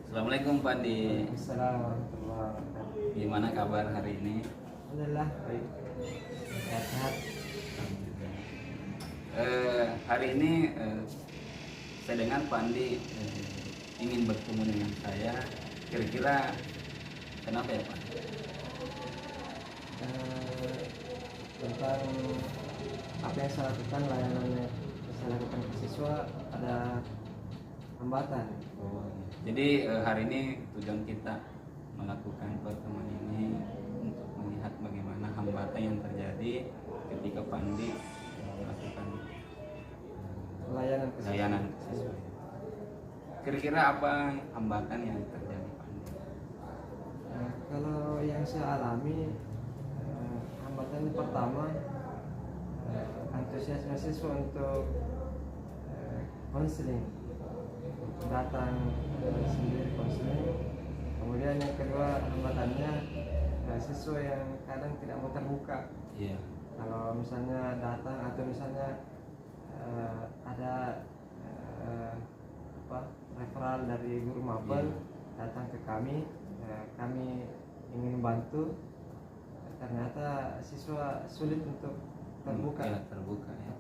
Assalamualaikum Pak Andi. Assalamualaikum warahmatullahi wabarakatuh. Gimana kabar hari ini? Alhamdulillah baik, sehat. Hari ini saya dengar Pak Andi ingin bertemu dengan saya. Kira-kira kenapa ya Pak? Tentang apa yang saya lakukan, layanan yang saya lakukan ke siswa ada hambatan. Oh, jadi hari ini tujuan kita melakukan pertemuan ini untuk melihat bagaimana hambatan yang terjadi ketika Pak Andi melakukan Layanan ke siswa. layanan ke siswa. Kira-kira apa hambatan yang terjadi Pak Andi? Kalau yang saya alami, hambatan yang pertama, antusiasme siswa untuk konseling, datang sendiri konseling. Kemudian yang kedua hambatannya, siswa yang kadang tidak mau terbuka. Iya. Kalau misalnya datang atau misalnya ada referral dari guru mapel datang ke kami, kami ingin bantu, ternyata siswa sulit untuk terbuka. Ya, terbuka ya.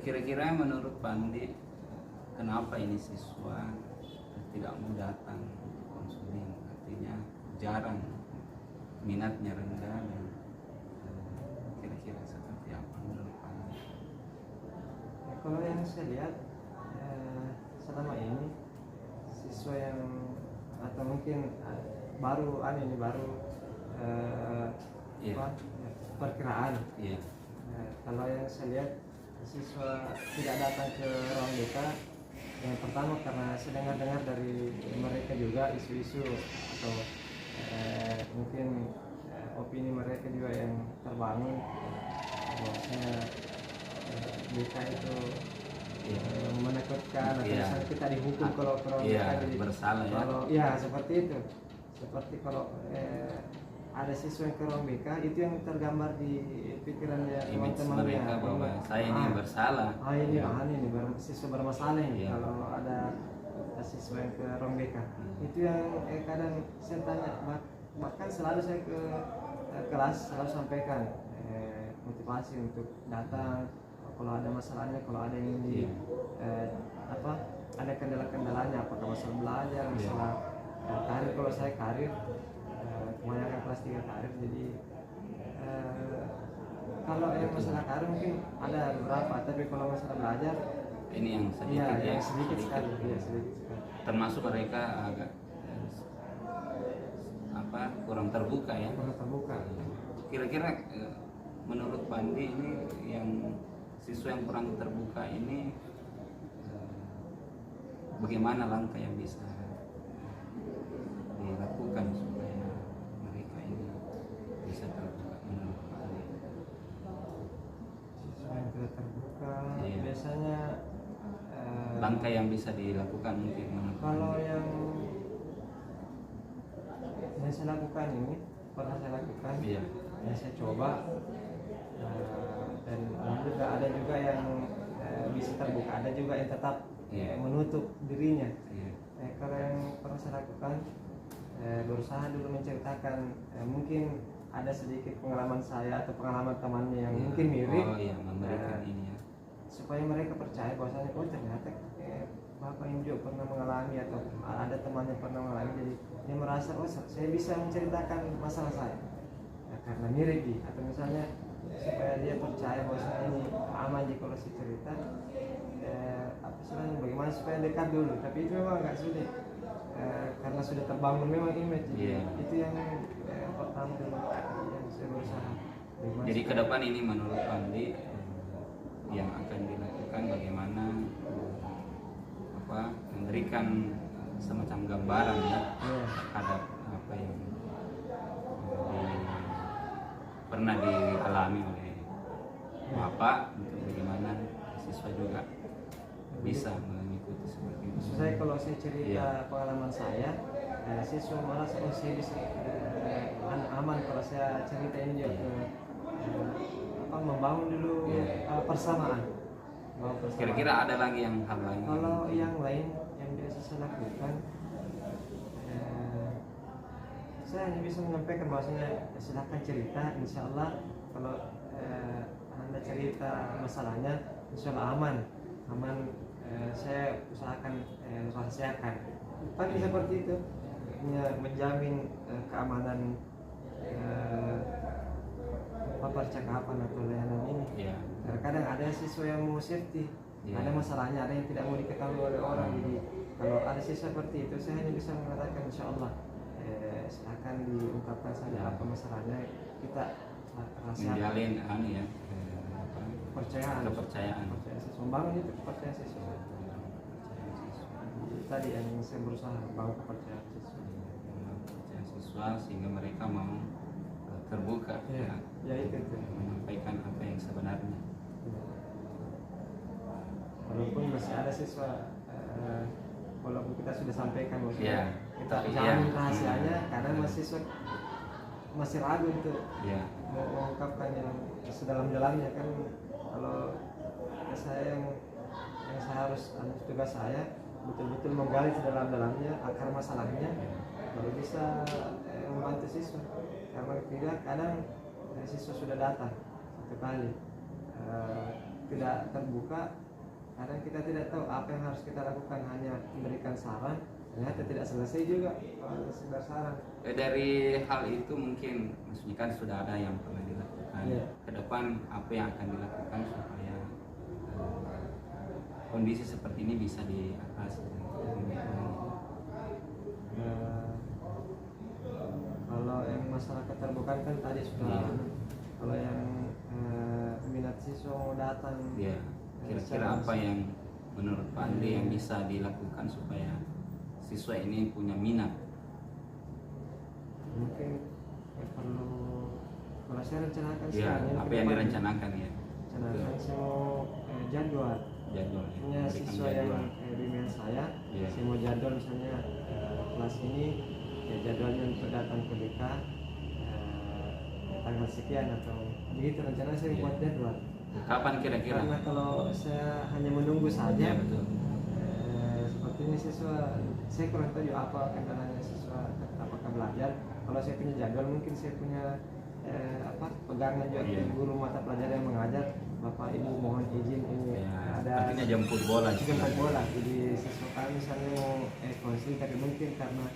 Kira-kira menurut Pak Andi, kenapa ini siswa tidak mau datang untuk konseling? Artinya jarang, minatnya rendah, dan kira-kira seperti apa menurut Pak Andi? Kalau yang saya lihat, selama ini siswa yang atau mungkin baru Iya. perkiraan. Iya. Kalau yang saya lihat, siswa tidak datang ke ruang BK, yang pertama karena saya dengar dari mereka juga isu-isu atau mungkin opini mereka juga yang terbangun bahwasanya BK itu menakutkan atau Iya. misalnya kita dihukum kalau ke ruang Iya, BK, jadi bersalah ya. kalau ya seperti itu, seperti kalau ada siswa yang ke ruang BK, itu yang tergambar di pikirannya Image teman-temannya mereka bahwa saya ini bersalah. ini Ya. siswa bermasalah ini. Iya. Kalau ada siswa yang ke ruang BK, itu yang kadang saya tanya, bahkan selalu saya ke kelas selalu sampaikan motivasi untuk datang kalau ada masalahnya, kalau ada yang di ada kendala-kendalanya, apakah masalah belajar, masalah karir. Kalau saya karir, kebanyakan kelas 3 karir, jadi kalau yang masalah karir mungkin ada beberapa, tapi kalau masalah belajar Ini yang sedikit ya, sedikit sekali. termasuk mereka agak kurang terbuka ya. Kurang terbuka. Kira-kira menurut Pak Andi ini yang siswa yang kurang terbuka ini bagaimana langkah yang bisa dilakukan supaya mereka ini bisa terbuka menurut Pak Andi? Siswa yang tidak terbuka, Iya. biasanya Langkah yang bisa dilakukan mungkin menurut Pak kalau Andi? yang saya lakukan ini, pernah saya lakukan, Iya. yang saya coba, dan alhamdulillah ada juga yang bisa terbuka, ada juga yang tetap menutup dirinya. Iya. Kalau yang pernah saya lakukan, berusaha dulu menceritakan, mungkin ada sedikit pengalaman saya atau pengalaman temannya yang mungkin mirip, memberikan ini ya. supaya mereka percaya bahwasanya ternyata bapak ini juga pernah mengalami atau ada teman yang pernah mengalami, jadi dia merasa saya bisa menceritakan masalah saya karena mirip atau misalnya supaya dia percaya bahwasanya ini aman jika kalau saya cerita. Bagaimana supaya dekat dulu, tapi itu memang agak sulit karena sudah terbangun memang image. Itu yang pertama dulu yang saya berusaha. Jadi ke depan ini menurut Pak Andi yang akan dilakukan bagaimana memberikan semacam gambaran ya terhadap apa yang pernah dialami oleh Bapak, untuk bagaimana siswa juga bisa mengikuti seperti itu. Saya kalau saya cerita pengalaman saya, siswa merasa saya bisa aman kalau saya cerita ini juga membangun dulu persamaan. Kira-kira ada lagi yang hal lain? Kalau yang lain yang biasa saya lakukan, saya hanya bisa menyampaikan bahwasanya silahkan cerita, insya Allah kalau anda cerita masalahnya insya Allah aman, saya usahakan rahasiakan. Tapi seperti itu menjamin keamanan percakapan atau layanan ini. Iya. Terkadang ada siswa yang mau safety, Iya. ada masalahnya, ada yang tidak mau diketahui oleh orang. Jadi kalau ada siswa seperti itu, saya hanya bisa mengatakan insya Allah silakan diungkapkan saja apa masalahnya, kita rahasiakan. Menjalin ya Kepercayaan siswa, membangun itu kepercayaan siswa. Tadi yang saya berusaha membangun kepercayaan siswa sehingga mereka mau terbuka ya itu. menyampaikan apa yang sebenarnya. Walaupun masih ada siswa walaupun kita sudah sampaikan Ya, kita tapi jamin rahasianya, karena mahasiswa masih ragu untuk Ya. mengungkapkan yang sedalam-dalamnya kan. Kalau saya yang saya harus tugas saya betul-betul menggali sedalam-dalamnya akar masalahnya, baru bisa membantu siswa. Karena tidak, kadang siswa sudah datang satu kali tidak terbuka, kadang kita tidak tahu apa yang harus kita lakukan, hanya memberikan saran, ternyata tidak selesai juga sekedar saran. Dari hal itu mungkin maksudnya kan sudah ada yang pernah dilakukan. Ke depan apa yang akan dilakukan supaya kondisi seperti ini bisa diatasi? Kalau yang masalah keterbukaan kan tadi sudah. Kalau yang minat siswa mau datang, Ya, kira-kira apa yang menurut Pak Andi yang bisa dilakukan supaya siswa ini punya minat? Mungkin perlu, kalau saya rencanakan Ya, sekarang apa ke yang depan, direncanakan ya? rencanakan saya mau jadwal Jadwal, ya. punya Memberikan siswa jadwal. yang bimbingan saya. Iya. Saya mau jadwal misalnya kelas ini ya jadwalnya untuk datang ke BK tanggal sekian atau begitu, rencana saya Iya. buat jadwal. Kapan kira-kira? Karena kalau saya hanya menunggu saja, Ya, betul. seperti ini siswa, saya kurang tahu juga apa kendalanya siswa, apakah belajar. Kalau saya punya jadwal, mungkin saya punya pegangan juga Iya. guru mata pelajaran yang mengajar, Bapak Ibu mohon izin ini Ya, ada artinya jemput bola. jemput bola. Jadi siswa kami misalnya mau konseling, tapi mungkin karena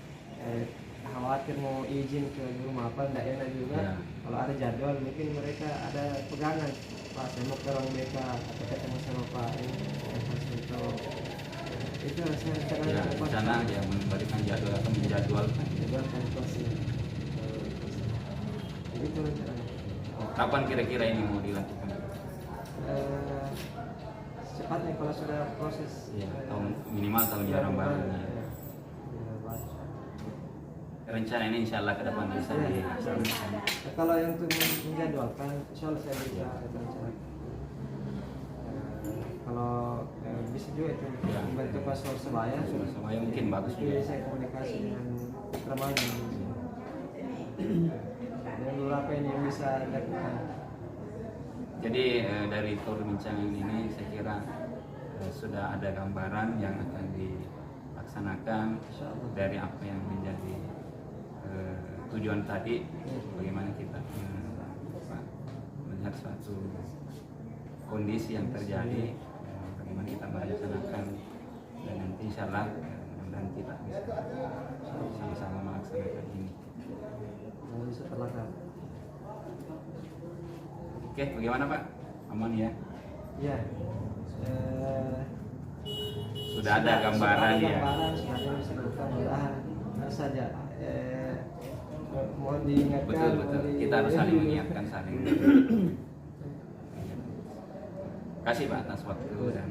khawatir mau izin ke guru mapel tidak enak juga. Ya. Kalau ada jadwal mungkin mereka ada pegangan, Pak saya mau ke ruang BK atau ketemu sama Pak ini untuk itu saya rencanakan Ya, ke depan. rencana ya memberikan jadwal atau menjadwalkan. Jadwal kan konseling. Begitu rencananya. Kapan kira-kira ini mau dilakukan? Secepatnya kalau sudah proses Ya, tahun minimal tahun jarang baru. Rencana ini insya Allah ke depan bisa dilaksanakan. Kalau yang untuk menjadwalkan, insya Allah saya bisa itu rencana. Kalau bisa juga itu Ya. membantu pastor sebaya. Surabaya mungkin bagus Jadi juga. saya komunikasi dengan Ramadan. Dan beberapa ini yang bisa dilakukan. Jadi dari perbincangan ini saya kira sudah ada gambaran yang akan dilaksanakan dari apa yang menjadi tujuan tadi, bagaimana kita melihat suatu kondisi yang terjadi, bagaimana kita melaksanakan, dan nanti insya Allah mudah-mudahan kita bisa sama-sama melaksanakan ini. Bisa terlaksana. Oke, bagaimana Pak? Aman ya? Ya. Sudah ada gambaran ya? Gambaran sudah bisa dilakukan, mudah-mudahan harus saja. Mohon diingatkan. Betul. Kita harus saling mengingatkan, saling. Terima kasih Pak atas waktu dan